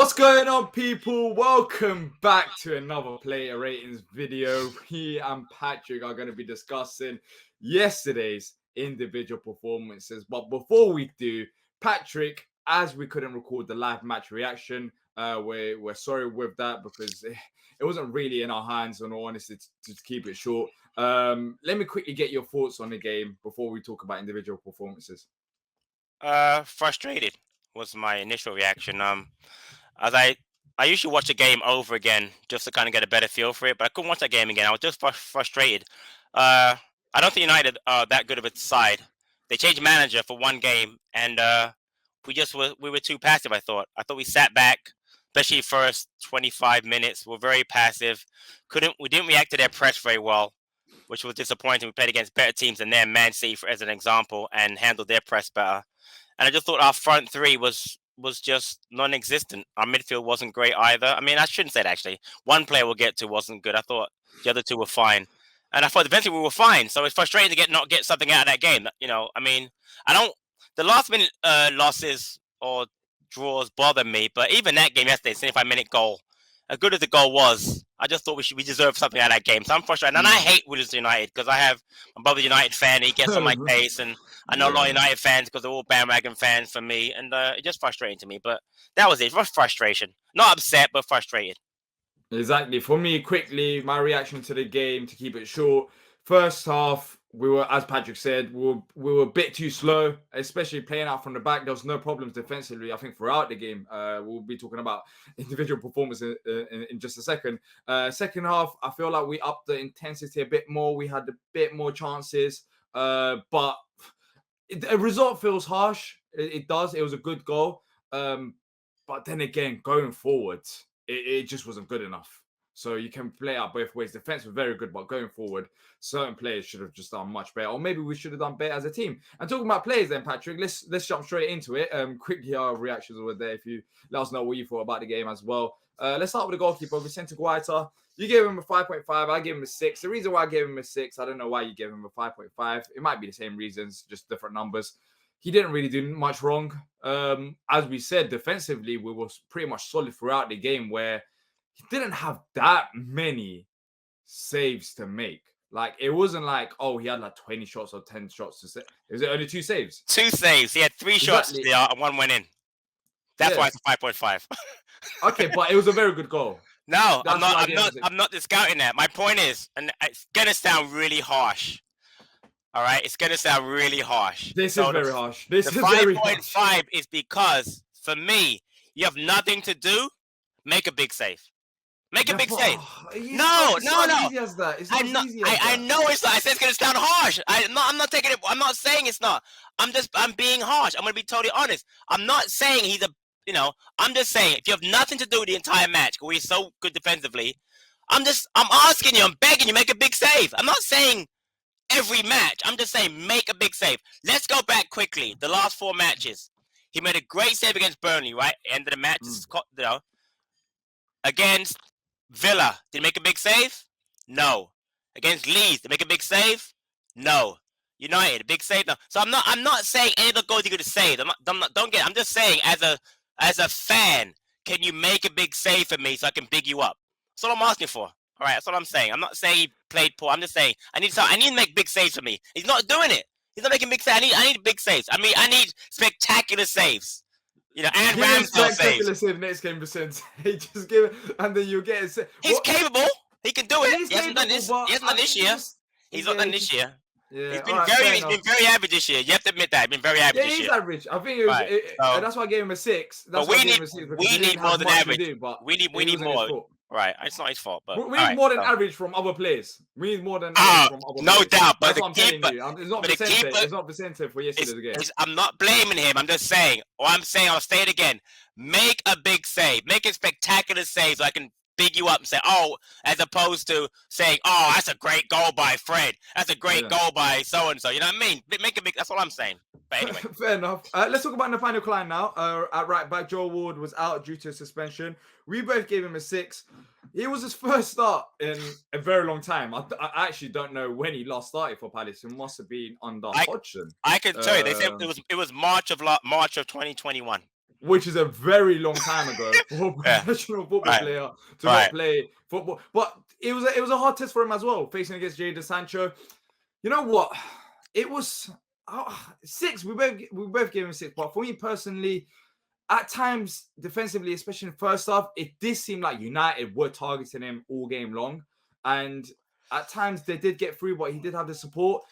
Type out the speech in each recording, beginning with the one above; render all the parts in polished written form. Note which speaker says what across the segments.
Speaker 1: What's going on, people? Welcome back to another player ratings video. Me and Patrick are going to be discussing yesterday's individual performances. But before we do, Patrick, as we couldn't record the live match reaction, we're sorry with that because it wasn't really in our hands, in all honesty, to keep it short. Let me quickly get your thoughts on the game before we talk about individual performances.
Speaker 2: Frustrated was my initial reaction. As I usually watch a game over again just to kind of get a better feel for it, but I couldn't watch that game again. I was just frustrated. I don't think United are that good of a side. They changed manager for one game, and we were too passive. I thought we sat back, especially first 25 minutes. We're very passive. We didn't react to their press very well, which was disappointing. We played against better teams than them, Man City as an example, and handled their press better. And I just thought our front three was just non-existent. Our midfield wasn't great either. I mean, I shouldn't say that, actually. One player we'll get to wasn't good. I thought the other two were fine. And I thought eventually we were fine. So it's frustrating to not get something out of that game. You know, I mean, the last minute losses or draws bother me. But even that game yesterday, 75-minute goal, as good as the goal was, I just thought we deserved something out of that game. So I'm frustrated. And I hate Williams United because I have my brother United fan. He gets on my case. And I know a lot of United fans because they're all bandwagon fans for me. And it's just frustrating to me. But that was it. It was frustration. Not upset, but frustrated.
Speaker 1: Exactly. For me, quickly, my reaction to the game, to keep it short, first half, we were, as Patrick said, we were a bit too slow, especially playing out from the back. There was no problems defensively, I think, throughout the game. We'll be talking about individual performance in just a second. Second half, I feel like we upped the intensity a bit more. We had a bit more chances, but the result feels harsh. It does. It was a good goal. But then again, going forward, it just wasn't good enough. So you can play out both ways. Defense was very good, but going forward, certain players should have just done much better. Or maybe we should have done better as a team. And talking about players then, Patrick, let's jump straight into it. Quickly, our reactions over there. If you let us know what you thought about the game as well. Let's start with the goalkeeper, Vicente Guaita. You gave him a 5.5. I gave him a 6. The reason why I gave him a 6, I don't know why you gave him a 5.5. It might be the same reasons, just different numbers. He didn't really do much wrong. As we said, defensively, we were pretty much solid throughout the game where he didn't have that many saves to make. Like, it wasn't like, oh, he had like 20 shots or 10 shots to say. It was only 2 saves.
Speaker 2: 2 saves. He had 3 shots there and 1 went in. That's why it's a 5.5.
Speaker 1: Okay, but it was a very good goal.
Speaker 2: No, I'm not discounting that. My point is, and it's gonna sound really harsh. All right, it's gonna sound really harsh.
Speaker 1: This is very harsh. This is
Speaker 2: 5.5 is because for me, you have nothing to do. Make a big save. Make a big save. No.
Speaker 1: Easy as that. It's not as easy as that.
Speaker 2: I know it's not. I said it's gonna sound harsh. I'm not taking it. I'm not saying it's not. I'm being harsh. I'm gonna be totally honest. I'm not saying he's a. I'm just saying if you have nothing to do the entire match, because we're so good defensively, I'm asking you. I'm begging you, make a big save. I'm not saying every match. I'm just saying make a big save. Let's go back quickly. The last 4 matches, he made a great save against Burnley. Right, end of the match. Against Villa, did he make a big save? No. Against Leeds, did he make a big save? No. United, a big save? No. So I'm not saying any of the goals he could have saved. I'm just saying as a fan, can you make a big save for me so I can big you up? That's all I'm asking for. All right, that's what I'm saying. I'm not saying he played poor. I'm just saying I need to make big saves for me. He's not doing it. He's not making big saves. I need big saves. I need spectacular saves. And Ramsdale saves.
Speaker 1: Save next game, Vicente. Just give it, and then you get it.
Speaker 2: He's capable. He can do it. He hasn't done this. He hasn't done this year. He's not done this year. Yeah, he's been very average this year. You have to admit that. He's been very average this year.
Speaker 1: Yeah, he's average. I think it was, that's why I gave him a 6.
Speaker 2: But we need more than average. We need more. Right, it's not his fault, but
Speaker 1: we need more than average from other players. We need more than average from other players.
Speaker 2: No doubt, but
Speaker 1: that's what I'm telling you. It's not Vicente. It's not Vicente for yesterday's game.
Speaker 2: I'm not blaming him. I'm just saying. I'll say it again. Make a big save. Make a spectacular save so I can big you up and say, oh, as opposed to saying, oh, that's a great goal by Fred. That's a great goal by so-and-so. You know what I mean? Make a big, that's all I'm saying. But anyway.
Speaker 1: Fair enough. Let's talk about Nathaniel Klein now. At right back, Joe Ward was out due to suspension. We both gave him a 6. It was his first start in a very long time. I actually don't know when he last started for Palace. It must have been under Hodgson.
Speaker 2: I can tell you, they said it was March of 2021.
Speaker 1: which is a very long time ago for a
Speaker 2: Yeah.
Speaker 1: professional football
Speaker 2: Right.
Speaker 1: player to
Speaker 2: Right.
Speaker 1: not play football. But it was a hard test for him as well, facing against Jadon Sancho. You know what? It was 6. We both gave him 6. But for me personally, at times defensively, especially in the first half, it did seem like United were targeting him all game long, and at times they did get through, but he did have the support.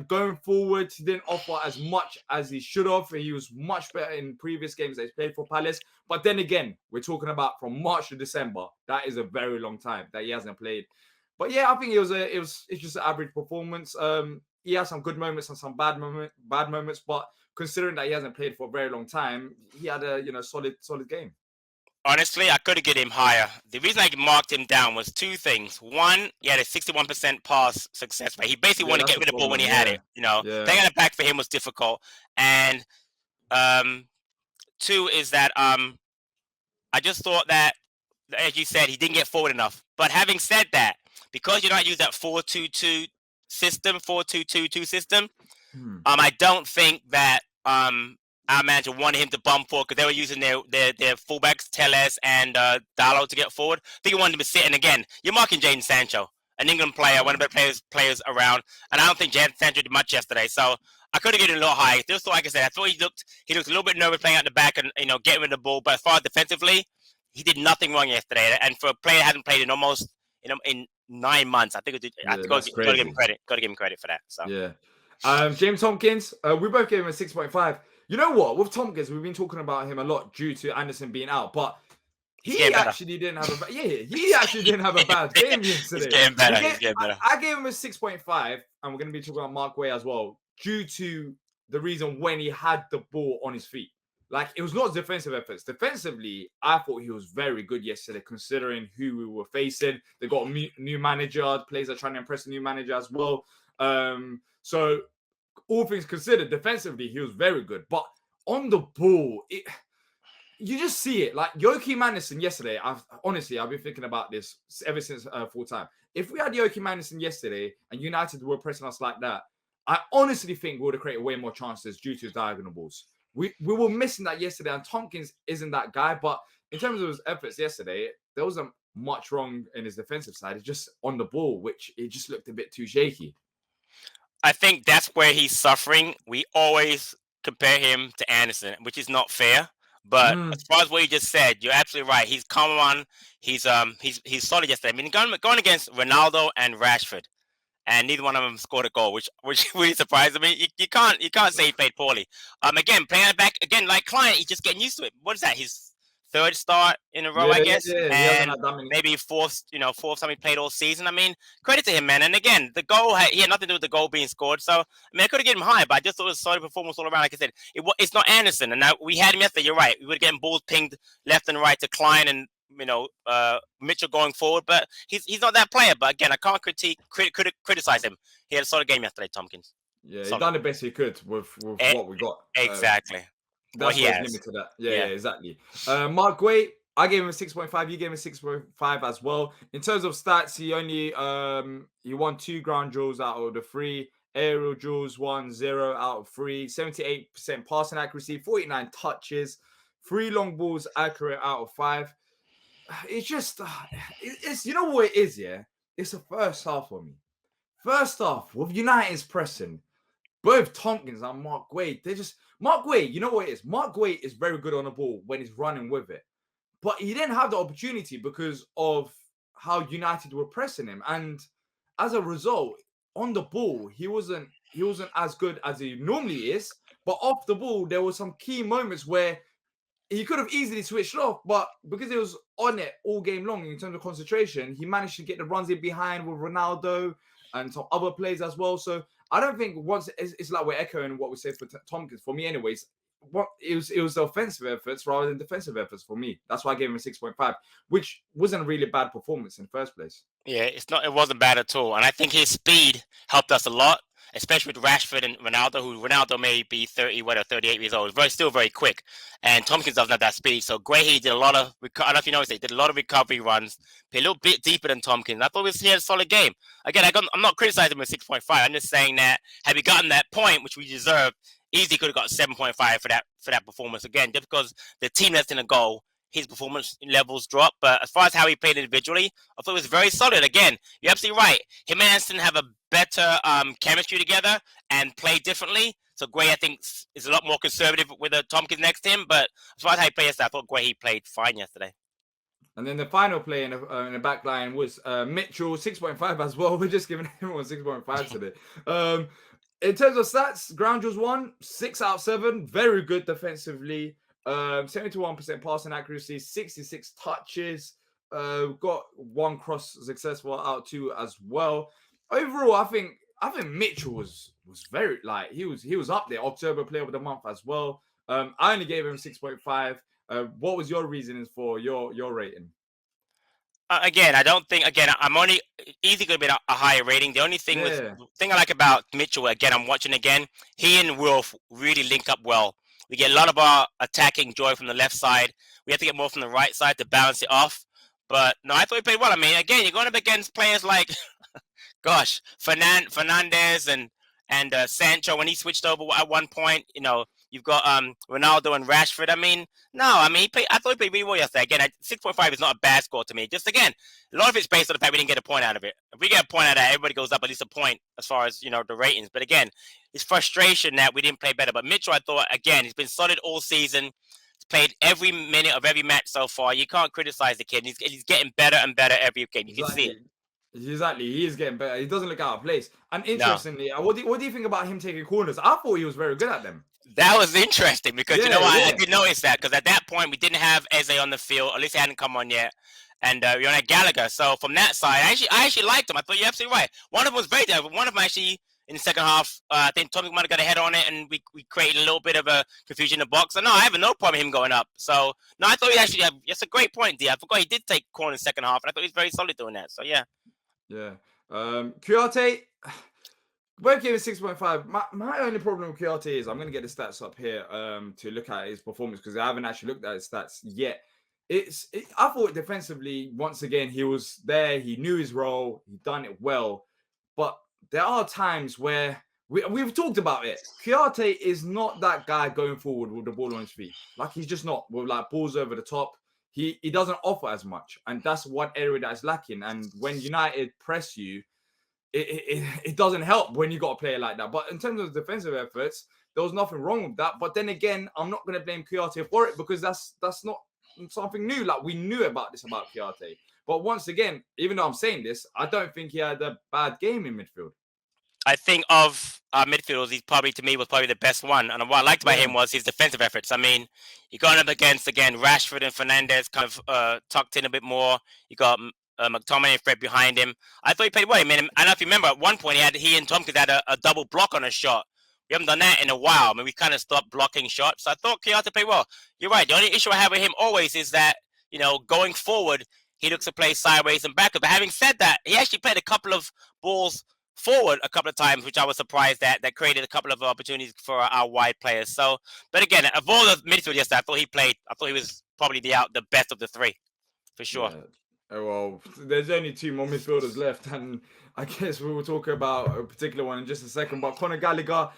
Speaker 1: Going forward, he didn't offer as much as he should have. He was much better in previous games that he's played for Palace. But then again, we're talking about from March to December. That is a very long time that he hasn't played. But yeah, I think it's just an average performance. He has some good moments and some bad moments, but considering that he hasn't played for a very long time, he had a solid game.
Speaker 2: Honestly, I could have given him higher. The reason I marked him down was 2 things. One, he had a 61% pass success rate. He basically
Speaker 1: Yeah,
Speaker 2: wanted to
Speaker 1: that's
Speaker 2: get
Speaker 1: the
Speaker 2: rid of the ball when he
Speaker 1: problem.
Speaker 2: had
Speaker 1: Yeah,
Speaker 2: it. You know,
Speaker 1: yeah,
Speaker 2: taking it back for him was difficult. And 2 is that I just thought that, as you said, he didn't get forward enough. But having said that, because you're not using that 4-2-2 system, 4-2-2-2 system, I don't think that our manager wanted him to bump forward because they were using their fullbacks, Telles and Darlow, to get forward. I think he wanted him to sit. And again, you're marking Jadon Sancho, an England player, one of the best players around. And I don't think Jadon Sancho did much yesterday. So I could have given him a little high. Just like I said, I thought he looked a little bit nervous playing out the back and getting rid of the ball. But as far as defensively, he did nothing wrong yesterday. And for a player that hasn't played in almost in 9 months, I think I have to go give him credit. Got to give him credit for that. So
Speaker 1: yeah. James Tomkins, we both gave him a 6.5. You know what? With Tomkins, we've been talking about him a lot due to Anderson being out, but he actually didn't have a bad game yesterday.
Speaker 2: He's getting better.
Speaker 1: I gave him a 6.5, and we're going to be talking about Mark Guehi as well, due to the reason when he had the ball on his feet. Like, it was not defensive efforts. Defensively, I thought he was very good yesterday, considering who we were facing. They got a new manager. The players are trying to impress the new manager as well. So all things considered, defensively, he was very good. But on the ball, you just see it. Like, Joachim Andersen yesterday, I've been thinking about this ever since full time. If we had Joachim Andersen yesterday and United were pressing us like that, I honestly think we would have created way more chances due to his diagonal balls. We were missing that yesterday, and Tomkins isn't that guy. But in terms of his efforts yesterday, there wasn't much wrong in his defensive side. It's just on the ball, which it just looked a bit too shaky.
Speaker 2: I think that's where he's suffering. We always compare him to Anderson, which is not fair. But as far as what you just said, you're absolutely right. He's come on. He's solid yesterday. I mean, going against Ronaldo and Rashford, and neither one of them scored a goal, which really surprised me. You can't say he played poorly. Again, playing back again like Client, he's just getting used to it. What is that? His 3rd start in a row, I guess, and maybe fourth time he played all season. I mean, credit to him, man. And again, the goal he had nothing to do with the goal being scored. So I mean, I could have given him high, but I just thought it was a solid performance all around. Like I said, it's not Anderson, and now we had him yesterday. You're right. We were getting balls pinged left and right to Klein and Mitchell going forward, but he's not that player. But again, I can't criticize him. He had a solid game yesterday, Tomkins.
Speaker 1: Yeah, he done the best he could with what we got.
Speaker 2: Exactly.
Speaker 1: That's why he's limited that. Yeah, exactly. Mark Guehi, I gave him a 6.5. You gave him a 6.5 as well. In terms of stats, he only he won 2 ground duels out of the 3. Aerial duels 1-0 out of 3. 78% passing accuracy, 49 touches, 3 long balls accurate out of 5. It's just it's you know what it is, yeah? It's the first half for me. First half with United's pressing. Both Tomkins and Mark Guehi, Mark Guehi, you know what it is? Mark Guehi is very good on the ball when he's running with it. But he didn't have the opportunity because of how United were pressing him. And as a result, on the ball, he wasn't as good as he normally is. But off the ball, there were some key moments where he could have easily switched off, but because he was on it all game long in terms of concentration, he managed to get the runs in behind with Ronaldo and some other players as well. So I don't think once it's like we're echoing what we said for Tomkins. For me, anyways, it was the offensive efforts rather than defensive efforts for me. That's why I gave him a 6.5, which wasn't a really bad performance in the first place.
Speaker 2: Yeah, it wasn't bad at all, and I think his speed helped us a lot, especially with Rashford and Ronaldo. Ronaldo may be 38 years old, still very quick, and Tomkins doesn't have that speed. So Guehi did a lot of, I don't know if you noticed, he did a lot of recovery runs, a little bit deeper than Tomkins. I thought he had a solid game. Again, I'm not criticizing him with 6.5. I'm just saying that had we gotten that point, which we deserved, easily could have got 7.5 for that performance. Again, just because the team lets in a goal, his performance levels drop. But as far as how he played individually, I thought it was very solid. Again, you're absolutely right. Him and Anderson have a better chemistry together and play differently. So Guehi, I think, is a lot more conservative with Tomkins next to him. But as far as how he played yesterday, I thought Guehi played fine yesterday.
Speaker 1: And then the final play in the back line was Mitchell, 6.5 as well. We're just giving everyone 6.5 today. In terms of stats, ground duels 1, 6 out of 7. Very good defensively. 71% passing accuracy, 66 touches. Got 1 cross successful out of 2 as well. Overall, I think Mitchell was very, like, he was up there. October player of the month as well. I only gave him 6.5. What was your reasons for your rating?
Speaker 2: Again, I don't think. Again, I'm only easy going to be a higher rating. The only thing thing I like about Mitchell, again, I'm watching again. He and Wolf really link up well. We get a lot of our attacking joy from the left side. We have to get more from the right side to balance it off. But no, I thought he played well. I mean, again, you're going up against players like, gosh, Fernandez and Sancho when he switched over at one point. You know, you've got Ronaldo and Rashford. I mean, I thought he played really well yesterday. Again, 6.5 is not a bad score to me. Just again, a lot of it's based on the fact we didn't get a point out of it. If we get a point out of it, everybody goes up at least a point as far as, you know, the ratings. But again, it's frustration that we didn't play better. But Mitchell, I thought, again, he's been solid all season. He's played every minute of every match so far. You can't criticize the kid. He's getting better and better every game. You can see it.
Speaker 1: Exactly, he is getting better. He doesn't look out of place. And interestingly, what do you think about him taking corners? I thought he was very good at them.
Speaker 2: That was interesting because you know what? I did notice that because at that point we didn't have Eze on the field. Olise hadn't come on yet, and we only had Gallagher. So from that side, I actually liked him. I thought you're absolutely right. One of them was very good. One of them actually in the second half, I think Tomkins might have got a head on it, and we created a little bit of a confusion in the box. So no, I have no problem with him going up. So no, I thought he actually that's a great point, Dee. I forgot he did take corner in the second half, and I thought he was very solid doing that. So yeah.
Speaker 1: Yeah. Kouyate, both gave it 6.5. My only problem with Kouyate is I'm going to get the stats up here to look at his performance because I haven't actually looked at his stats yet. I thought defensively, once again, he was there. He knew his role. He done it well. But there are times where we've talked about it. Kouyate is not that guy going forward with the ball on his feet. Like, he's just not. With like balls over the top. He doesn't offer as much, and that's one area that is lacking. And when United press you, it doesn't help when you got a player like that. But in terms of defensive efforts, there was nothing wrong with that. But then again, I'm not going to blame Kouyate for it because that's not something new. Like, we knew about Kouyate. But once again, even though I'm saying this, I don't think he had a bad game in midfield.
Speaker 2: I think of our midfielders, he to me was probably the best one. And what I liked about him was his defensive efforts. I mean, you're going up against, again, Rashford and Fernandez kind of tucked in a bit more. You got McTominay and Fred behind him. I thought he played well. I mean, I don't know if you remember, at one point he and Tomkins had a double block on a shot. We haven't done that in a while. I mean, we kind of stopped blocking shots. So I thought Kouyate played well. You're right. The only issue I have with him always is that, you know, going forward, he looks to play sideways and backward. But having said that, he actually played a couple of balls forward a couple of times, which I was surprised that created a couple of opportunities for our wide players. So, but again, of all the midfield yesterday, I thought he was probably the best of the three, for sure.
Speaker 1: Yeah. Oh, well, there's only 2 more midfielders left, and I guess we will talk about a particular one in just a second. But Conor Gallagher,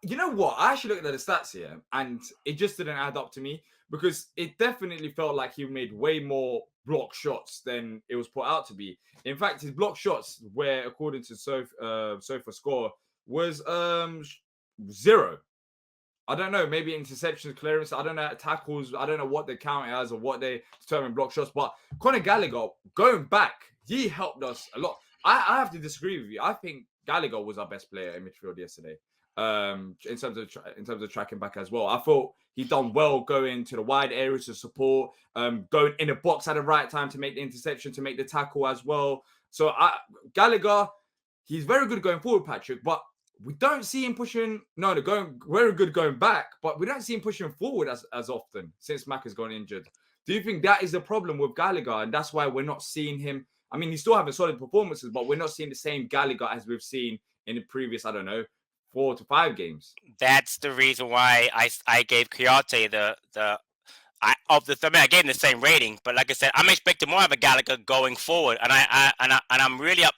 Speaker 1: you know what? I actually looked at the stats here, and it just didn't add up to me because it definitely felt like he made way more block shots than it was put out to be. In fact, his block shots were, according to SofaScore, was 0. I don't know, maybe interceptions, clearance. I don't know, tackles. I don't know what they count as or what they determine block shots. But Conor Gallagher, going back, he helped us a lot. I have to disagree with you. I think Gallagher was our best player in midfield yesterday. In terms of tracking back as well, I thought he done well going to the wide areas to support, going in the box at the right time to make the interception, to make the tackle as well. So Gallagher, he's very good going forward, Patrick, but we don't see him pushing. No, they're going very good going back, but we don't see him pushing forward as often since Mac has gone injured. Do you think that is the problem with Gallagher, and that's why we're not seeing him? I mean, he's still having solid performances, but we're not seeing the same Gallagher as we've seen in the previous, I don't know, 4 to 5 games.
Speaker 2: That's the reason why I gave Kouyate I gave him the same rating, but like I said, I'm expecting more of a Gallagher going forward, and I'm really I'm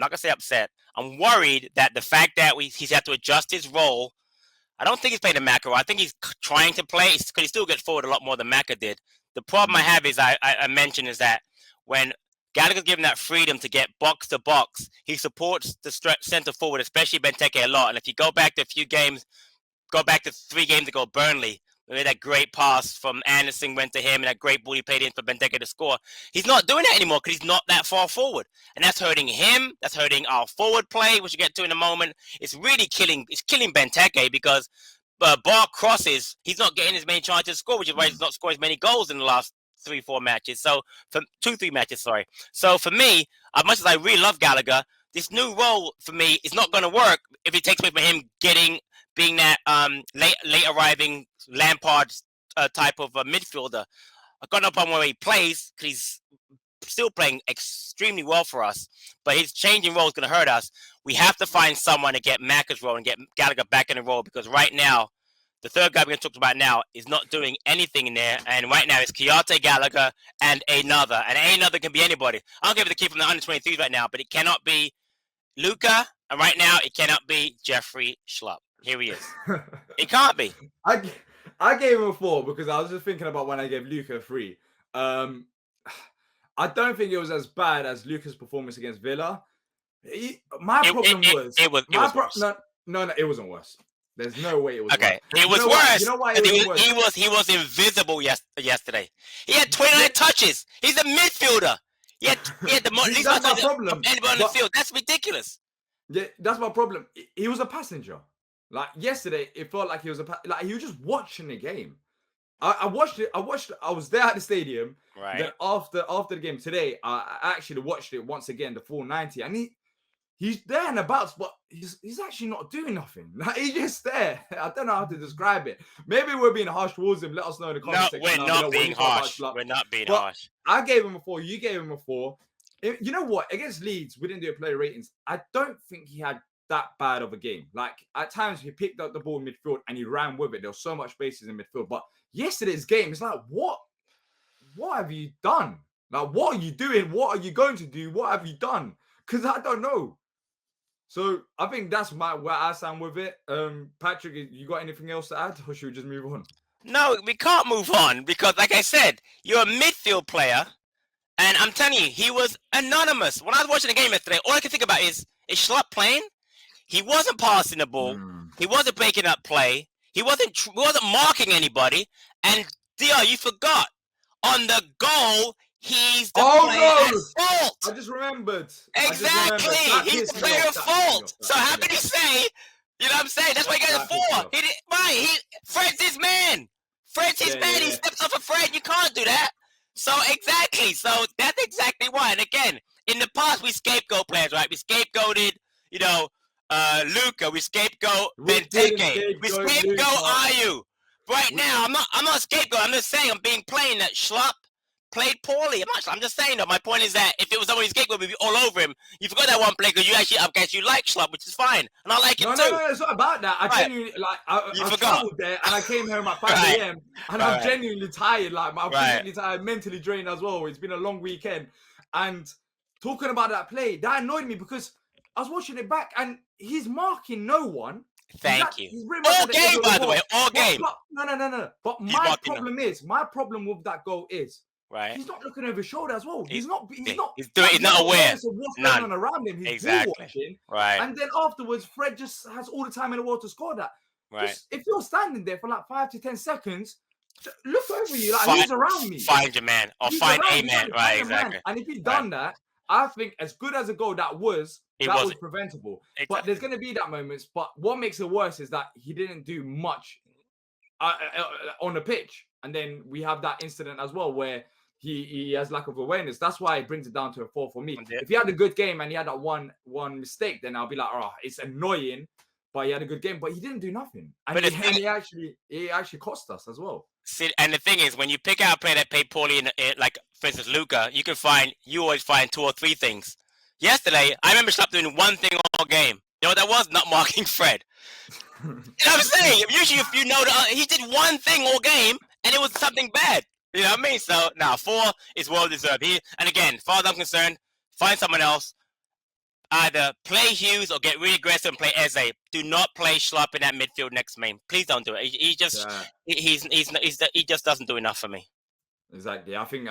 Speaker 2: not gonna say upset. I'm worried that the fact that he's had to adjust his role I don't think he's playing the Maka role. I think he's trying to play because he still gets forward a lot more than Maka did. The problem I have is I mentioned is that when Gallagher's given that freedom to get box to box, he supports the center forward, especially Benteke, a lot. And if you go back to 3 games ago, Burnley, where that great pass from Anderson went to him and that great ball he played in for Benteke to score. He's not doing that anymore because he's not that far forward. And that's hurting him. That's hurting our forward play, which we'll get to in a moment. It's really killing Benteke because bar crosses, he's not getting as many chances to score, which is why he's not scoring as many goals in the last 3-4 matches. So, 2-3 matches, sorry. So, for me, as much as I really love Gallagher, this new role for me is not going to work if it takes away from him being that late arriving Lampard type of midfielder. I've got no problem where he plays because he's still playing extremely well for us, but his changing role is going to hurt us. We have to find someone to get Maka's role and get Gallagher back in the role because right now, the third guy we're going to talk about now is not doing anything in there, and right now it's Kouyate, Gallagher, and another. And another can be anybody. I'll give it the key from the under-23s right now, but it cannot be Luca, and right now it cannot be Jeffrey Schlupp. Here he is. It can't be.
Speaker 1: I gave him a 4 because I was just thinking about when I gave Luca a 3. I don't think it was as bad as Luca's performance against Villa. It was worse. No, it wasn't worse. There's no way it was
Speaker 2: okay.
Speaker 1: Worse.
Speaker 2: It was worse.
Speaker 1: You know why it was worse?
Speaker 2: He was invisible yesterday. He had 29 touches. He's a midfielder. He had the least touches of anybody on the field. That's ridiculous.
Speaker 1: Yeah, that's my problem. He was a passenger. Like yesterday, it felt like he was he was just watching the game. I watched it. I was there at the stadium.
Speaker 2: Right.
Speaker 1: Then after the game today, I actually watched it once again, the full 90, and he's there and about, but he's actually not doing nothing. Like, he's just there. I don't know how to describe it. Maybe we're being harsh towards him. Let us know in the comment section.
Speaker 2: We're not being harsh. We're not being harsh.
Speaker 1: I gave him a 4. You gave him a 4. You know what? Against Leeds, we didn't do a player ratings. I don't think he had that bad of a game. Like at times he picked up the ball in midfield and he ran with it. There was so much spaces in midfield. But yesterday's game, it's like, what have you done? Like, what are you doing? What are you going to do? What have you done? Because I don't know. So I think that's where I stand with it. Patrick, you got anything else to add, or should we just move on?
Speaker 2: No, we can't move on because, like I said, you're a midfield player, and I'm telling you, he was anonymous. When I was watching the game yesterday, all I could think about is Schlupp playing? He wasn't passing the ball. He wasn't breaking up play. He wasn't marking anybody. And Dee, you forgot on the goal. He's the player at fault.
Speaker 1: I just remembered.
Speaker 2: Exactly. He's the player at fault. So how can you say, you know what I'm saying? That's why he got a 4. Fred's his man. Fred's his man. He steps off of Fred. You can't do that. So exactly. So that's exactly why. And again, in the past, we scapegoat players, right? We scapegoated, Luca. We scapegoat Benteke. We scapegoat Ayu. Right now, I'm not scapegoat. I'm just saying I'm being plain that Schlupp played poorly. I'm just saying though. My point is that if it was somebody scapegoat, we'd be all over him. You forgot that one play because I guess you like Schlupp, which is fine, and I like him too.
Speaker 1: No, it's not about that. I genuinely I traveled there and I came home at 5 a.m. and I'm genuinely tired. Like I'm physically tired, mentally drained as well. It's been a long weekend, and talking about that play, that annoyed me because I was watching it back and he's marking no one.
Speaker 2: Thank you. All game, by the way, all game.
Speaker 1: No. But my problem with that goal is. Right. He's not looking over his shoulder as well. He's not
Speaker 2: aware
Speaker 1: of what's going on around him. He's watching.
Speaker 2: Right.
Speaker 1: And then afterwards, Fred just has all the time in the world to score that. Right. Just, if you're standing there for like 5 to 10 seconds, look over you. Like, who's around me?
Speaker 2: Find your man. Or find a man. Right, exactly.
Speaker 1: And if he'd done that, I think as good as a goal that was preventable. Exactly. But there's going to be that moments. But what makes it worse is that he didn't do much on the pitch. And then we have that incident as well where he has lack of awareness. That's why it brings it down to a 4 for me. If he had a good game and he had that one mistake, then I'll be like, oh, it's annoying. But he had a good game, but he didn't do nothing. And he actually cost us as well.
Speaker 2: See, and the thing is, when you pick out a player that played poorly, like for instance Luca, you always find 2 or 3 things. Yesterday, I remember Schlupp doing one thing all game. You know what that was? Not marking Fred. You know what I'm saying? Usually, if you know he did one thing all game, and it was something bad. You know what I mean? So now 4 is well deserved. And again, as far as I'm concerned, find someone else. either play Hughes or get really aggressive and play Eze. Do not play Schlupp in that midfield next game. Please don't do it. He just
Speaker 1: Yeah,
Speaker 2: he just doesn't do enough for me.
Speaker 1: exactly. I think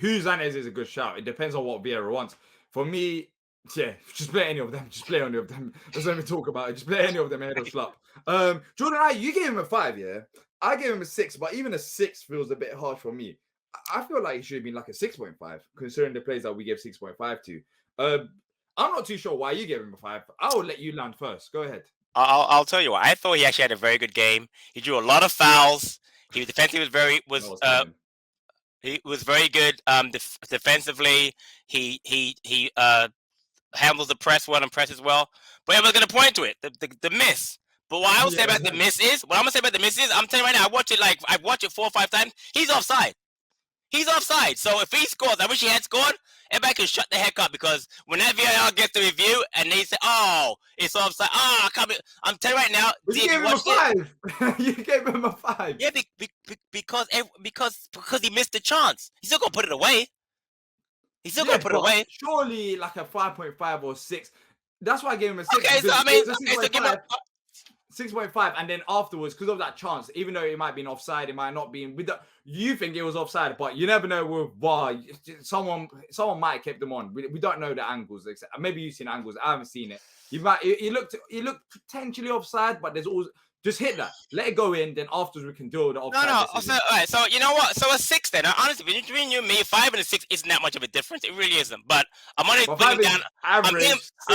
Speaker 1: Hughes and Eze is a good shout. It depends on what Vieira wants. For me, yeah, just play any of them. Just play any of them. Let's not even talk about it. Just play any of them ahead of Schlupp. Jordan Ayew, you gave him a 5, yeah? I gave him a 6, but even a 6 feels a bit harsh for me. I feel like it should have been like a 6.5, considering the plays that we gave 6.5 to. I'm not too sure why you gave him a 5. I will let you land first. Go ahead.
Speaker 2: I'll tell you what. I thought he actually had a very good game. He drew a lot of fouls. He was defensively he was very good. Defensively, he handles the press well and presses well. But everyone's going to point to it, the miss. But what I will say about the miss is, I'm telling you right now, I've watched it 4 or 5 times. He's offside. He's offside. So if he scores, I wish he had scored. Everybody can shut the heck up, because when that VAR gets the review and they say, "Oh, it's offside," I'm telling you right now.
Speaker 1: You gave him a 5. You gave him a 5.
Speaker 2: Yeah, because he missed the chance. He's still gonna put it away.
Speaker 1: Surely, like a 5.5 or 6. That's why I gave him a 6.
Speaker 2: Okay, so I mean, so give him
Speaker 1: 6.5, and then afterwards, because of that chance, even though it might be an offside, it might not be. You think it was offside, but you never know with VAR. Someone might have kept them on. We don't know the angles. Maybe you've seen angles. I haven't seen it. He looked potentially offside, but there's always. Just hit that. Let it go in. Then afterwards we can deal with the offside.
Speaker 2: No. All right. So you know what? So a 6 then. Honestly, between you and me, 5 and a 6 isn't that much of a difference. It really isn't. But I'm only bringing down. I'm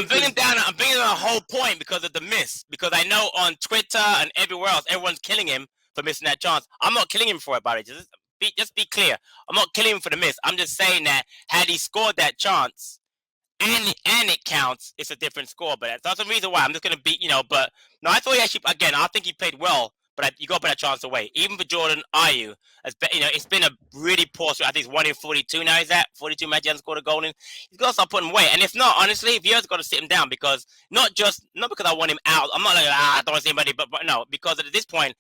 Speaker 2: bringing down a whole point because of the miss. Because I know on Twitter and everywhere else, everyone's killing him for missing that chance. I'm not killing him for it, buddy. Just be clear. I'm not killing him for the miss. I'm just saying that had he scored that chance, and it counts, it's a different score. But that's the reason why I'm just going to beat, but no, I thought he actually, again, I think he played well, but you got to put that chance away. Even for Jordan Ayew, it's been a really poor, I think it's 1 in 42 now, he's at 42 matches, he hasn't scored a goal in. He's got to start putting weight. And if not, honestly, Vieira's got to sit him down, because not because I want him out. I'm not like, I don't want to see anybody, but no, because at this point,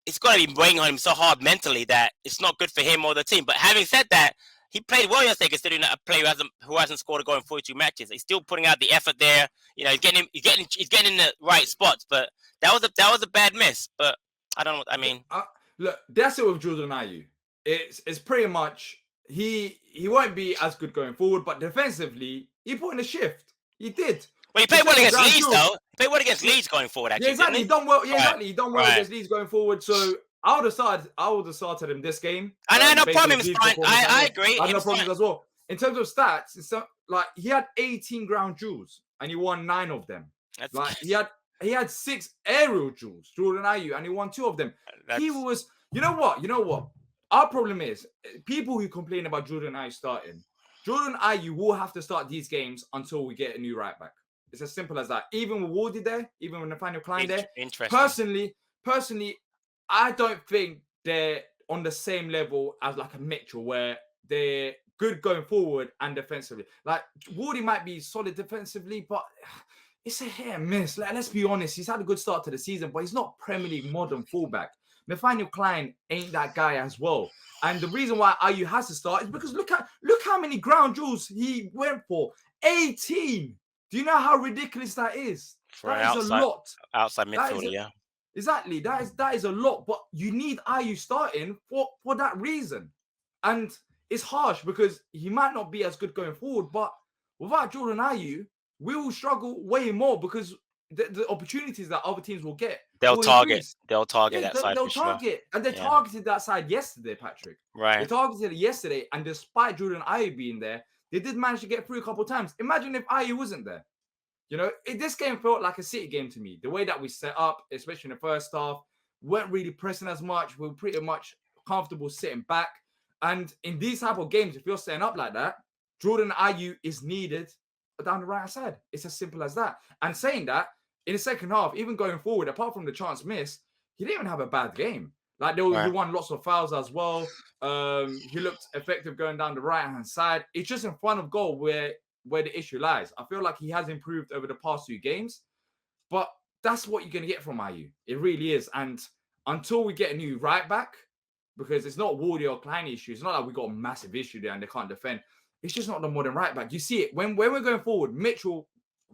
Speaker 2: it's got to be weighing on him so hard mentally that it's not good for him or the team. But having said that, he played well yesterday, considering a player who hasn't scored a goal in 42 matches. He's still putting out the effort there. He's getting in the right spots. But that was a bad miss. But I don't know. I mean,
Speaker 1: look, that's it with Jordan Ayew. It's pretty much he won't be as good going forward, but defensively he put in a shift. He did.
Speaker 2: Well, he played well against Leeds, though. He played well against Leeds going forward, actually.
Speaker 1: Yeah, exactly. He done well. Yeah, exactly. He done well against Leeds going forward. So I would have started him this game.
Speaker 2: And I had no problem. He was fine. I agree.
Speaker 1: I had no problems as well. In terms of stats, like he had 18 ground duels and he won 9 of them. He had 6 aerial duels, Jordan Ayew, and he won 2 of them. He was. You know what? Our problem is people who complain about Jordan Ayew starting. Jordan Ayew will have to start these games until we get a new right back. It's as simple as that. Even with Wardy there, even with Nathaniel Klein there. Personally, I don't think they're on the same level as like a Mitchell, where they're good going forward and defensively. Like Wardy might be solid defensively, but it's a hit and miss. Like, let's be honest, he's had a good start to the season, but he's not Premier League modern fullback. Nathaniel Klein ain't that guy as well. And the reason why Ayew has to start is because look how many ground duels he went for. 18. Do you know how ridiculous that is? That is a lot.
Speaker 2: Outside midfielder, yeah.
Speaker 1: Exactly. That is a lot, but you need Ayew starting for that reason. And it's harsh because he might not be as good going forward, but without Jordan Ayew, we will struggle way more because the opportunities that other teams will get.
Speaker 2: They'll target that side.
Speaker 1: They'll target. And they targeted that side yesterday, Patrick.
Speaker 2: Right.
Speaker 1: They targeted it yesterday, and despite Jordan Ayew being there, they did manage to get through a couple of times. Imagine if Ayew wasn't there. This game felt like a City game to me. The way that we set up, especially in the first half, weren't really pressing as much. We were pretty much comfortable sitting back. And in these type of games, if you're setting up like that, Jordan Ayew is needed down the right side. It's as simple as that. And saying that, in the second half, even going forward, apart from the chance miss, he didn't even have a bad game. Like he won lots of fouls as well. He looked effective going down the right-hand side. It's just in front of goal where the issue lies. I feel like he has improved over the past 2 games, but that's what you're going to get from Ayew. It really is. And until we get a new right back, because it's not Wardy or Klein issue, it's not like we got a massive issue there and they can't defend. it's just not the modern right back. You see it when we're going forward, Mitchell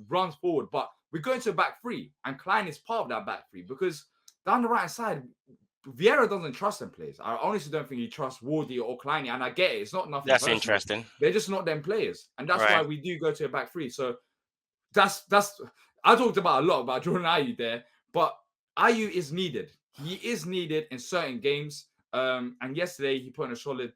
Speaker 1: runs forward, but we're going to a back three, and Klein is part of that back three because down the right side, Vieira doesn't trust them players. I honestly don't think he trusts Wardy or Klein, and I get it. It's not nothing
Speaker 2: That's
Speaker 1: personal.
Speaker 2: interesting.
Speaker 1: They're just not them players, and that's
Speaker 2: Right.
Speaker 1: why we do go to a back three. So that's I talked about a lot about Jordan Ayew there, but Ayew is needed. He is needed in certain games. And yesterday he put in a solid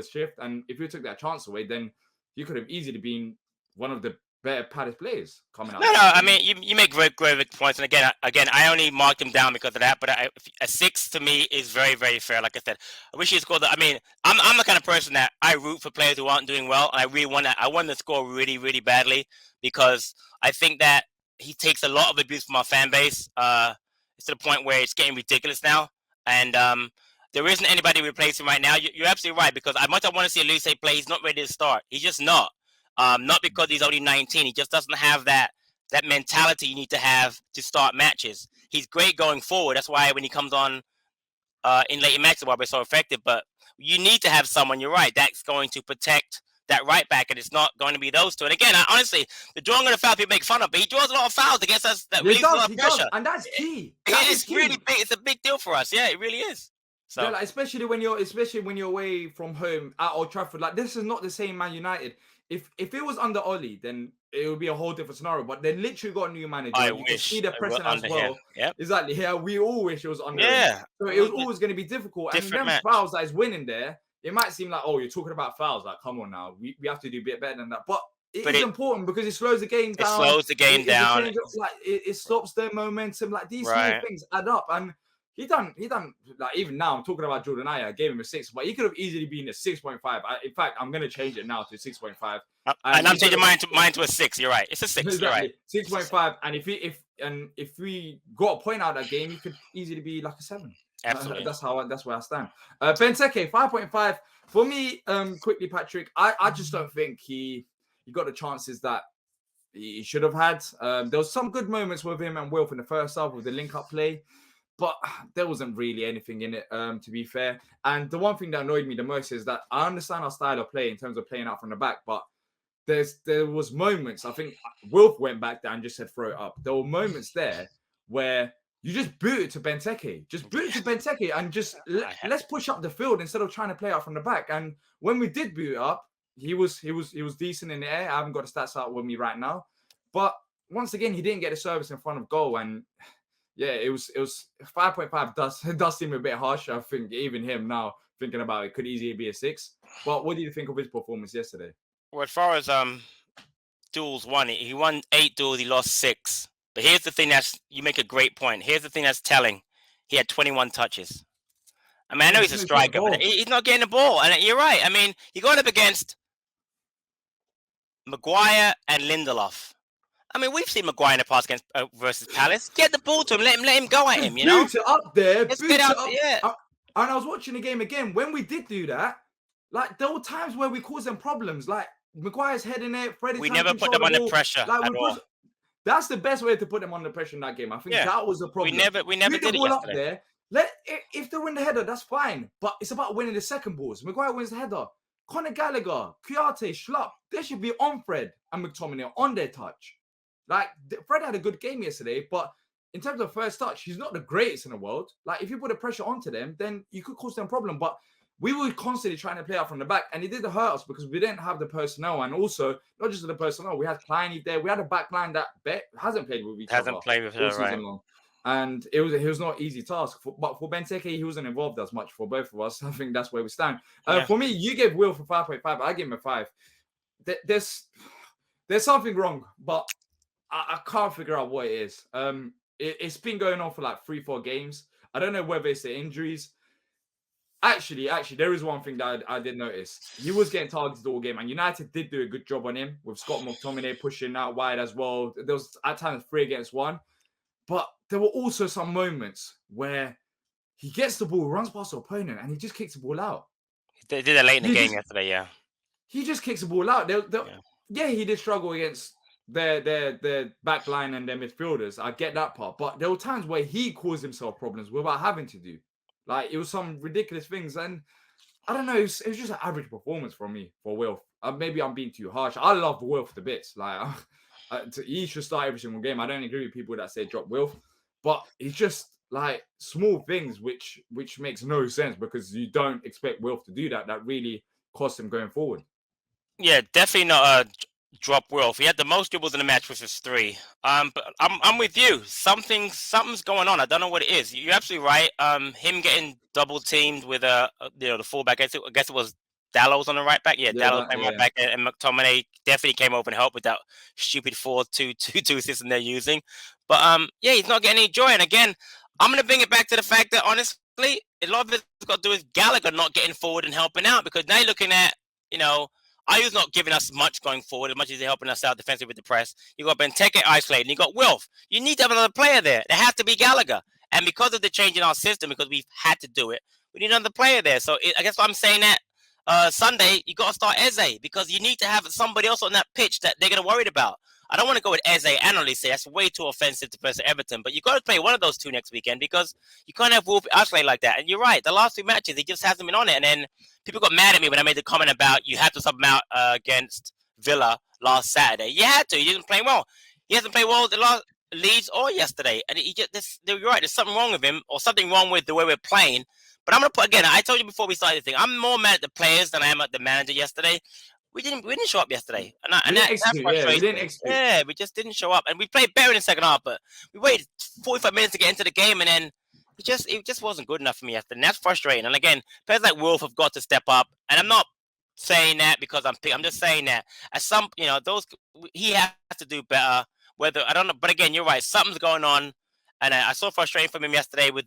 Speaker 1: shift. And if you took that chance away, then you could have easily been one of the better Palace players coming out.
Speaker 2: No, I mean you make great points, and again, I only marked him down because of that. But a 6 to me is very, very fair. Like I said, I wish he scored. I mean, I'm the kind of person that I root for players who aren't doing well, and I really want that. I want to score really, really badly because I think that he takes a lot of abuse from our fan base. It's to the point where it's getting ridiculous now, and there isn't anybody replacing right now. You're absolutely right because I want to see Olise play. He's not ready to start. He's just not. Not because he's only 19. He just doesn't have that mentality you need to have to start matches. He's great going forward. That's why when he comes on in later matches, why we're so effective. But you need to have someone, you're right, that's going to protect that right back, and it's not going to be those two. And again, honestly, the drawing of the foul people make fun of, but he draws a lot of fouls against us that release a lot of pressure.
Speaker 1: And that's key.
Speaker 2: It's really big. It's a big deal for us. Yeah, it really is. So
Speaker 1: yeah, like, especially when you're away from home at Old Trafford, like this is not the same Man United. If it was under Oli, then it would be a whole different sscenario. But they literally got a new manager.
Speaker 2: I
Speaker 1: you
Speaker 2: wish
Speaker 1: can see the pressing as well.
Speaker 2: Here. Yep.
Speaker 1: Exactly. Yeah, we all wish it was under.
Speaker 2: Yeah.
Speaker 1: So it was always going to be difficult.
Speaker 2: Different
Speaker 1: and them fouls that is winning there, it might seem like, oh, you're talking about fouls. Like, come on now, we have to do a bit better than that. But it's important because it slows the game down.
Speaker 2: It slows the game down.
Speaker 1: It stops their momentum. Like these little things add up. And he done like even now I'm talking about Jordan Ayew. I gave him a 6, but he could have easily been a 6.5. In fact, I'm gonna change it now to 6.5.
Speaker 2: And I'm changing mine to a 6. You're right. It's a 6.
Speaker 1: Exactly.
Speaker 2: You're right.
Speaker 1: 6.5. And if we got a point out of that game, he could easily be like a 7.
Speaker 2: Absolutely.
Speaker 1: That's where I stand. Benteke 5.5 for me. Quickly, Patrick. I just don't think he got the chances that he should have had. There was some good moments with him and Wilf in the first half with the link-up play. But there wasn't really anything in it, to be fair. And the one thing that annoyed me the most is that I understand our style of play in terms of playing out from the back, but there was moments, I think Wilf went back there and just said throw it up. There were moments there where you just boot it to Benteke. Just boot it to Benteke and just let's push up the field instead of trying to play out from the back. And when we did boot it up, he was decent in the air. I haven't got the stats out with me right now. But once again, he didn't get the service in front of goal. And yeah, it was 5.5 does seem a bit harsh. I think even him now thinking about it could easily be a 6. But what do you think of his performance yesterday?
Speaker 2: Well, as far as duels won, he won 8 duels, he lost 6. But here's the thing you make a great point. Here's the thing that's telling. He had 21 touches. I mean, I know he's a striker, but he's not getting the ball. And you're right. I mean, he got up against Maguire and Lindelof. I mean, we've seen Maguire in the past against versus Palace. Get the ball to him. Let him go at him. You know,
Speaker 1: boot it up there.
Speaker 2: Let's get out. Yeah.
Speaker 1: And I was watching the game again. When we did do that, like there were times where we caused them problems. Like Maguire's heading it. Freddie.
Speaker 2: We never put them under pressure at all.
Speaker 1: That's the best way to put them under pressure in that game. I think that was the problem.
Speaker 2: We never did it yesterday.
Speaker 1: Up there. If they win the header, that's fine. But it's about winning the second balls. Maguire wins the header. Conor Gallagher, Kouyate, Schlupp, they should be on Fred and McTominay on their touch. Like, Fred had a good game yesterday, but in terms of first touch, he's not the greatest in the world. Like, if you put the pressure onto them, then you could cause them a problem. But we were constantly trying to play out from the back, and it did hurt us because we didn't have the personnel. And also, not just the personnel, we had Kleiny there. We had a back line that hasn't played with each other.
Speaker 2: Hasn't played with her, right.
Speaker 1: Long. And it was not an easy task. But for Benteke, he wasn't involved as much for both of us. I think that's where we stand. For me, you gave Will for 5.5. I gave him a 5. There's something wrong, but I can't figure out what it is. It's been going on for like 3-4 games. I don't know whether it's the injuries. Actually, there is one thing that I did notice. He was getting targeted all game, and United did do a good job on him with Scott McTominay pushing out wide as well. There was at times 3 against 1. But there were also some moments where he gets the ball, runs past the opponent, and he just kicks the ball out.
Speaker 2: They did it late in the game yesterday, yeah.
Speaker 1: He just kicks the ball out. He did struggle against their back line and their midfielders. I get that part. But there were times where he caused himself problems without having to do. Like, it was some ridiculous things. And I don't know, it was just an average performance from me for Will. maybe I'm being too harsh. I love Wilf to bits. Like he should start every single game. I don't agree with people that say drop Wilf, but it's just like small things which makes no sense because you don't expect Wilf to do that. That really costs him going forward.
Speaker 2: Yeah, definitely not drop Wilf. He had the most dribbles in the match, which was 3. But I'm with you. Something's going on. I don't know what it is. You're absolutely right. Him getting double teamed with the fullback. I guess it was Dallows on the right back. Yeah, Dallows came right back, and McTominay definitely came over and helped with that stupid 4-2-2 system they're using. But yeah, he's not getting any joy. And again, I'm gonna bring it back to the fact that honestly, a lot of it's got to do with Gallagher not getting forward and helping out because now you're looking at Ayu's not giving us much going forward as much as he's helping us out defensively with the press. You got Benteke isolated, and you got Wilf. You need to have another player there. There has to be Gallagher. And because of the change in our system, because we've had to do it, we need another player there. So I guess I'm saying that Sunday, you got to start Eze because you need to have somebody else on that pitch that they're going to worry about. I don't want to go with Eze and Olise. That's way too offensive to versus Everton. But you got to play one of those two next weekend because you can't have Wolf isolate like that. And you're right. The last 2 matches, he just hasn't been on it. And then people got mad at me when I made the comment about you had to sub him out against Villa last Saturday. You had to. He didn't play well. He hasn't played well the last Leeds or yesterday. And you're right. There's something wrong with him or something wrong with the way we're playing. But I'm going to put, again, I told you before we started the thing, I'm more mad at the players than I am at the manager yesterday. We didn't show up yesterday. That's frustrating. Yeah, we just didn't show up. And we played better in the second half, but we waited 45 minutes to get into the game, and then it just wasn't good enough for me yesterday. And that's frustrating. And again, players like Wolf have got to step up. And I'm not saying that because I'm just saying that at some, he has to do better. Whether I don't know, but again, you're right. Something's going on, and I saw frustration from him yesterday with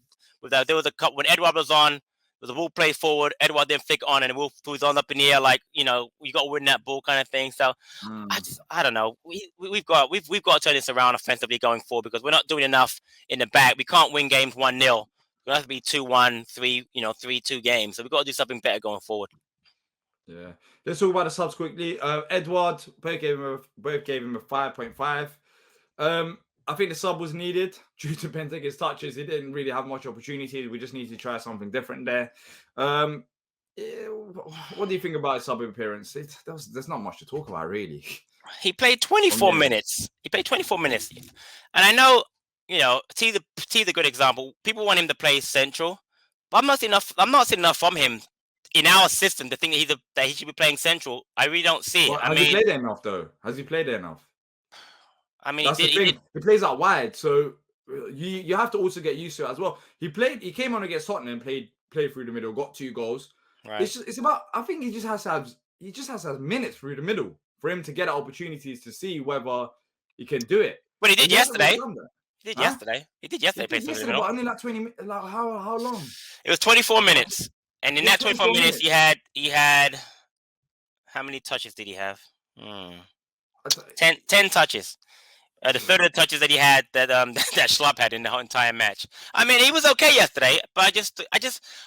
Speaker 2: that. There was a couple when Edouard was on. The ball played forward. Edouard didn't flick on, and Wolf was on up in the air, like you got to win that ball kind of thing. So I don't know. We've got to turn this around offensively going forward because we're not doing enough in the back. We can't win games 1-0. It has to be 2-1, 3-2 games. So we've got to do something better going forward.
Speaker 1: Yeah, let's talk about the subs quickly. Edouard both gave him a 5.5. I think the sub was needed due to Benteke's touches. He didn't really have much opportunity. We just need to try something different there. What do you think about his sub appearance? There's not much to talk about, really.
Speaker 2: He played 24 minutes. And I know, T's a good example. People want him to play central, but I'm not seeing enough from him in our system to think that he should be playing central. I really don't see it.
Speaker 1: Has he played there enough, though? Has he played there enough?
Speaker 2: I mean,
Speaker 1: that's the thing. He plays out wide, so you have to also get used to it as well. He came on against Tottenham, played through the middle, got 2 goals.
Speaker 2: Right.
Speaker 1: It's about. I think he just has to have minutes through the middle for him to get opportunities to see whether he can do it.
Speaker 2: But he did yesterday. He did yesterday. Play through the middle.
Speaker 1: But only like 20 minutes. Like how long?
Speaker 2: It was 24 minutes, and in that 24 minutes, he had how many touches did he have? 10 touches. The third of the touches that he had that Schlupp had in the whole entire match. I mean, he was okay yesterday, but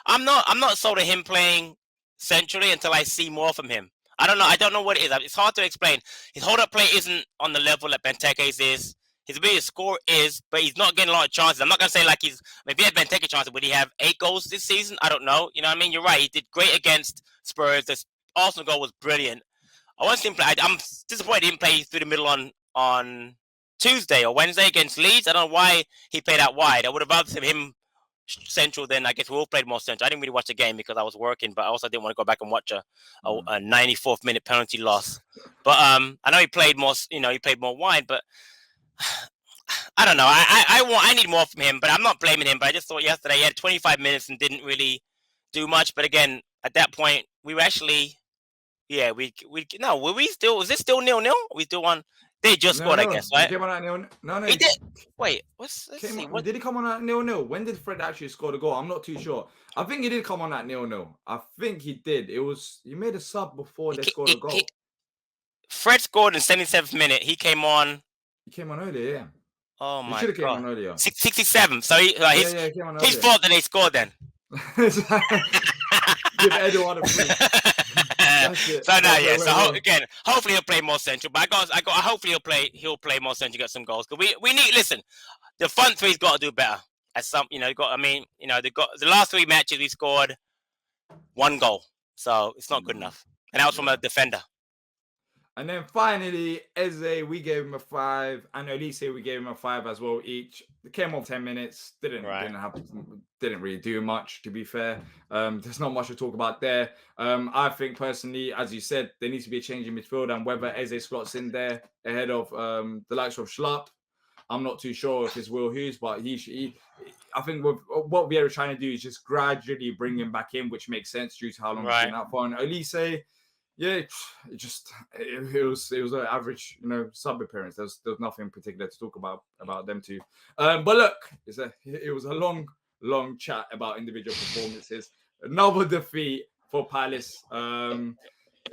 Speaker 2: I'm not sold on him playing centrally until I see more from him. I don't know what it is. It's hard to explain. His hold-up play isn't on the level that Benteke's is. His ability to score is, but he's not getting a lot of chances. I'm not gonna say like if he had Benteke chances, would he have 8 goals this season? I don't know. You know what I mean? You're right. He did great against Spurs. The Arsenal goal was brilliant. I want to see him play. I'm disappointed he didn't play through the middle on Tuesday or Wednesday against Leeds. I don't know why he played out wide. I would have rather seen him central than I guess we all played more central. I didn't really watch the game because I was working, but I also didn't want to go back and watch a 94th minute penalty loss. But I know he played more. He played more wide, but I don't know. I need more from him, but I'm not blaming him. But I just thought yesterday he had 25 minutes and didn't really do much. But again, at that point, we were actually, were we still? Was it still 0-0? We still won. They just scored, I guess, right?
Speaker 1: He came on at 0-0. No.
Speaker 2: He did. Wait,
Speaker 1: did he come on at 0-0? When did Fred actually score the goal? I'm not too sure. I think he did come on at 0-0. I think he did. He made a sub before they scored a goal.
Speaker 2: Fred scored in the 77th minute. He came on.
Speaker 1: He came on earlier, yeah.
Speaker 2: Oh my God.
Speaker 1: He should have came on earlier.
Speaker 2: 67. So he came on earlier. His fault that they scored then.
Speaker 1: Give Edouard a free.
Speaker 2: So again, hopefully he'll play more central. But hopefully he'll play more central, get some goals. Because we need. Listen, the front three's got to do better. They got. The last 3 matches we scored 1 goal, so it's not good enough, and that was from a defender.
Speaker 1: And then finally, Eze, we gave him a 5, and Olise, we gave him a 5 as well each. They came off 10 minutes, didn't really do much, to be fair. There's not much to talk about there. I think personally, as you said, there needs to be a change in midfield, and whether Eze slots in there ahead of the likes of Schlupp, I'm not too sure if it's Will Hughes, but I think what we are trying to do is just gradually bring him back in, which makes sense due to how long he's been out for. And Olise, yeah, it was an average, sub appearance. There's nothing particular to talk about them two. But look, it was a long chat about individual performances. Another defeat for Palace.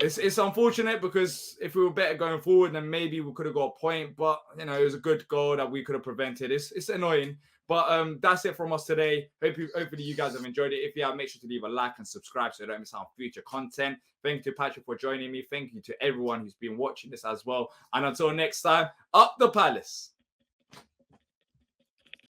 Speaker 1: It's unfortunate because if we were better going forward, then maybe we could have got a point. But it was a good goal that we could have prevented. It's annoying. But that's it from us today. Hopefully you guys have enjoyed it. If you have, make sure to leave a like and subscribe so you don't miss out on future content. Thank you to Patrick for joining me. Thank you to everyone who's been watching this as well. And until next time, up the Palace.